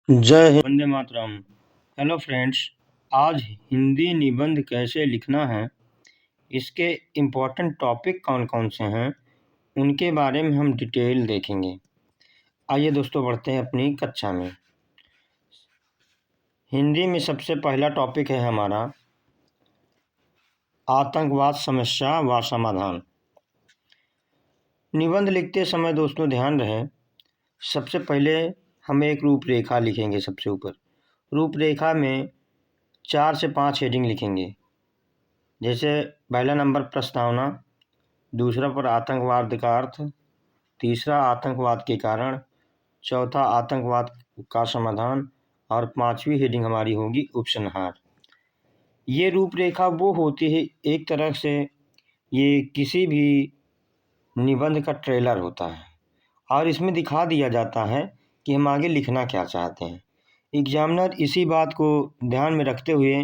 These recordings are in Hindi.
जय हिंद, वंदे मातरम। हेलो फ्रेंड्स, आज हिंदी निबंध कैसे लिखना है, इसके इम्पोर्टेंट टॉपिक कौन कौन से हैं, उनके बारे में हम डिटेल देखेंगे। आइए दोस्तों, बढ़ते हैं अपनी कक्षा में। हिंदी में सबसे पहला टॉपिक है हमारा आतंकवाद समस्या व समाधान। निबंध लिखते समय दोस्तों ध्यान रहे, सबसे पहले हम एक रूपरेखा लिखेंगे। सबसे ऊपर रूपरेखा में 4 से 5 हेडिंग लिखेंगे। जैसे पहला नंबर प्रस्तावना, दूसरा पर आतंकवाद का अर्थ, तीसरा आतंकवाद के कारण, चौथा आतंकवाद का समाधान और 5वीं हेडिंग हमारी होगी उपसंहार। ये रूपरेखा वो होती है, एक तरह से ये किसी भी निबंध का ट्रेलर होता है और इसमें दिखा दिया जाता है कि हम आगे लिखना क्या चाहते हैं। एग्जामिनर इसी बात को ध्यान में रखते हुए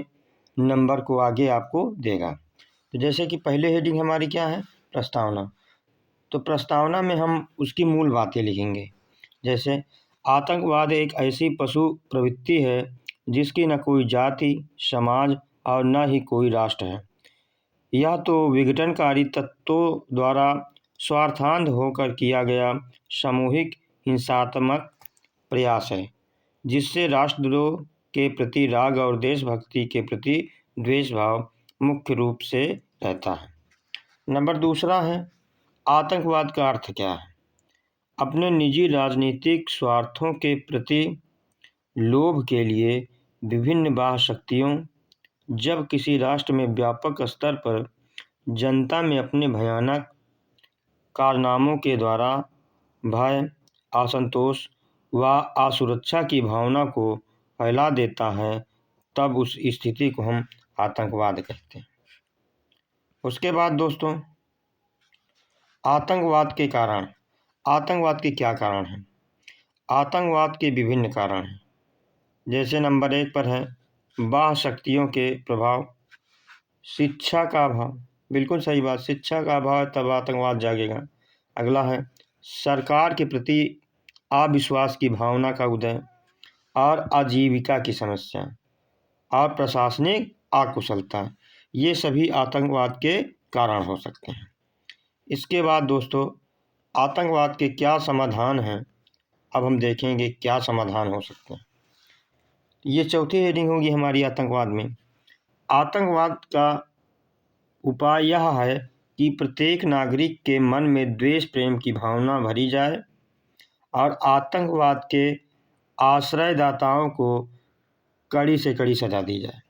नंबर को आगे आपको देगा। तो जैसे कि पहले हेडिंग हमारी क्या है, प्रस्तावना। तो प्रस्तावना में हम उसकी मूल बातें लिखेंगे। जैसे आतंकवाद एक ऐसी पशु प्रवृत्ति है जिसकी न कोई जाति, समाज और न ही कोई राष्ट्र है। यह तो विघटनकारी तत्वों द्वारा स्वार्थांध होकर किया गया सामूहिक हिंसात्मक प्रयास है, जिससे राष्ट्रद्रोह के प्रति राग और देशभक्ति के प्रति द्वेष भाव मुख्य रूप से रहता है। नंबर दूसरा है आतंकवाद का अर्थ क्या है। अपने निजी राजनीतिक स्वार्थों के प्रति लोभ के लिए विभिन्न बाह्य शक्तियों जब किसी राष्ट्र में व्यापक स्तर पर जनता में अपने भयानक कारनामों के द्वारा भय, असंतोष व असुरक्षा की भावना को फैला देता है, तब उस स्थिति को हम आतंकवाद कहते हैं। उसके बाद दोस्तों आतंकवाद के कारण। आतंकवाद के क्या कारण हैं? आतंकवाद के विभिन्न कारण हैं। जैसे नंबर 1 पर है बाह्य शक्तियों के प्रभाव, शिक्षा का अभाव। बिल्कुल सही बात, शिक्षा का अभाव तब आतंकवाद जागेगा। अगला है सरकार के प्रति अविश्वास की भावना का उदय और आजीविका की समस्या और प्रशासनिक अकुशलता, ये सभी आतंकवाद के कारण हो सकते हैं। इसके बाद दोस्तों आतंकवाद के क्या समाधान हैं, अब हम देखेंगे क्या समाधान हो सकते हैं। ये चौथी हेडिंग होगी हमारी आतंकवाद में। आतंकवाद का उपाय यह है कि प्रत्येक नागरिक के मन में द्वेष प्रेम की भावना भरी जाए और आतंकवाद के आश्रयदाताओं को कड़ी से कड़ी सजा दी जाए।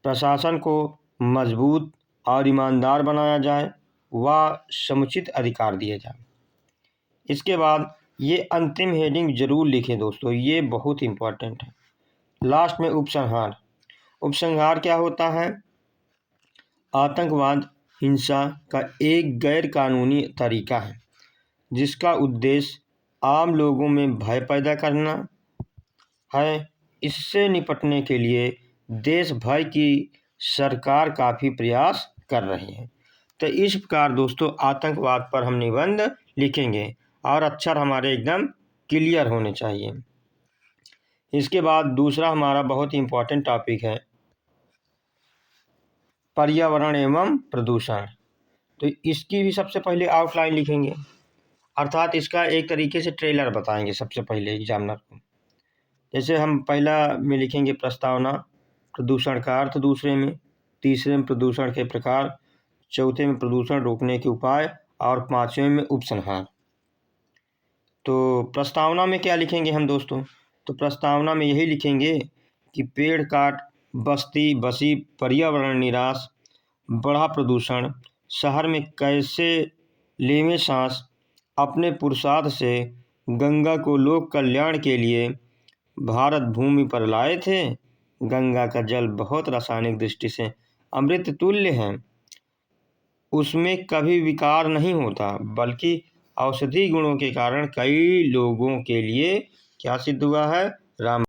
प्रशासन को मजबूत और ईमानदार बनाया जाए व समुचित अधिकार दिए जाए। इसके बाद ये अंतिम हेडिंग जरूर लिखें दोस्तों, ये बहुत इम्पोर्टेंट है। लास्ट में उपसंहार। उपसंहार क्या होता है? आतंकवाद हिंसा का एक गैर कानूनी तरीका है जिसका उद्देश्य आम लोगों में भय पैदा करना है। इससे निपटने के लिए देश भर की सरकार काफ़ी प्रयास कर रही है। तो इस प्रकार दोस्तों आतंकवाद पर हम निबंध लिखेंगे और अक्षर हमारे एकदम क्लियर होने चाहिए। इसके बाद दूसरा हमारा बहुत ही इम्पोर्टेंट टॉपिक है पर्यावरण एवं प्रदूषण। तो इसकी भी सबसे पहले आउटलाइन लिखेंगे, अर्थात इसका एक तरीके से ट्रेलर बताएंगे सबसे पहले एग्जामिनर को। जैसे हम पहला में लिखेंगे प्रस्तावना, प्रदूषण का अर्थ दूसरे में, तीसरे में प्रदूषण के प्रकार, चौथे में प्रदूषण रोकने के उपाय और 5वें में उपसंहार। तो प्रस्तावना में क्या लिखेंगे हम दोस्तों? तो प्रस्तावना में यही लिखेंगे कि पेड़ काट, बस्ती बसी, पर्यावरण निराश, बढ़ा प्रदूषण, शहर में कैसे लेवें सांस, अपने पुरुषार्थ से गंगा को लोक कल्याण के लिए भारत भूमि पर लाए थे। गंगा का जल बहुत रासायनिक दृष्टि से अमृत तुल्य है, उसमें कभी विकार नहीं होता, बल्कि औषधि गुणों के कारण कई लोगों के लिए क्या सिद्ध हुआ है? राम